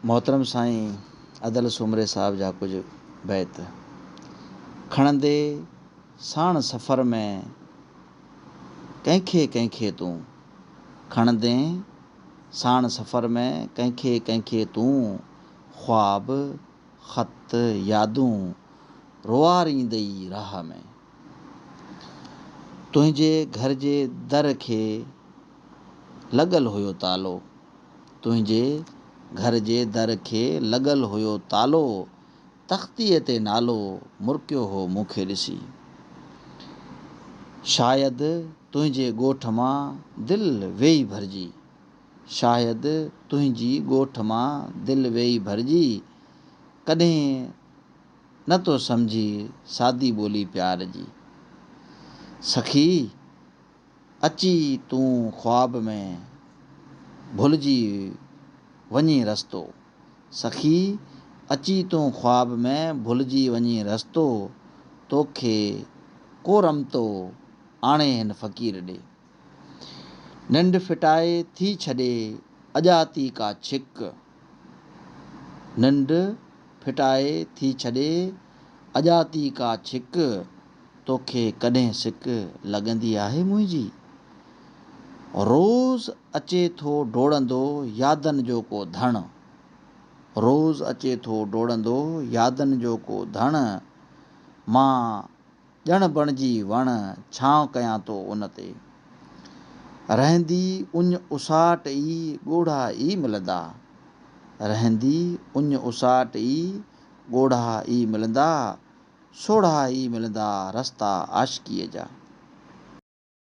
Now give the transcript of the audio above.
मोहतरम साईं अदल सुमरे साहब जा कुछ बैत। खणंदे साण सफ़र में कंहिंखे कंहिंखे तूं, खणंदे साण सफ़र में कंहिंखे कंहिंखे तूं, ख्वाब ख़त यादूं रोआरींदई राह में। तुंहिंजे घर जे दर खे लॻल हुयो तालो, तुंहिंजे घर जे दर खे लॻल हुयो तालो, तख़्तीअ ते नालो मुर्कियो हो मूंखे ॾिसी। शायदि तुंहिंजे ॻोठ मां दिलि वेई भरिजी, शायदि तुंहिंजी ॻोठ मां दिलि वेई भरिजी, कॾहिं न तो सम्झी सादी ॿोली प्यार जी। सखी अची तूं ख्वाब में भुलिजी वञी रस्तो, सखी अची तूं ख्वाब में भुलिजी वञी रस्तो, तोखे को रमतो आणे हिन फ़क़ीर ॾे। निंड फिटाए थी छॾे अॼाती का छिक, निंड फिटाए थी छॾे अॼाती का छिक, तोखे कॾहिं सिक लॻंदी आहे मुंहिंजी। रोज़ अचे थो डोड़ंदो यादनि जो को धण, रोज़ अचे थो डोड़ंदो यादनि जो को धण, मां ॼण बणिजी वण छांव कयां थो उन ते। रहंदी उञ उसाट ई ॻोढ़ा ई मिलंदा, रहंदी उञ उसाट ई ॻोढ़ा ई मिलंदा, सोढ़ा ई मिलंदा रस्ता आशिकीअ जा।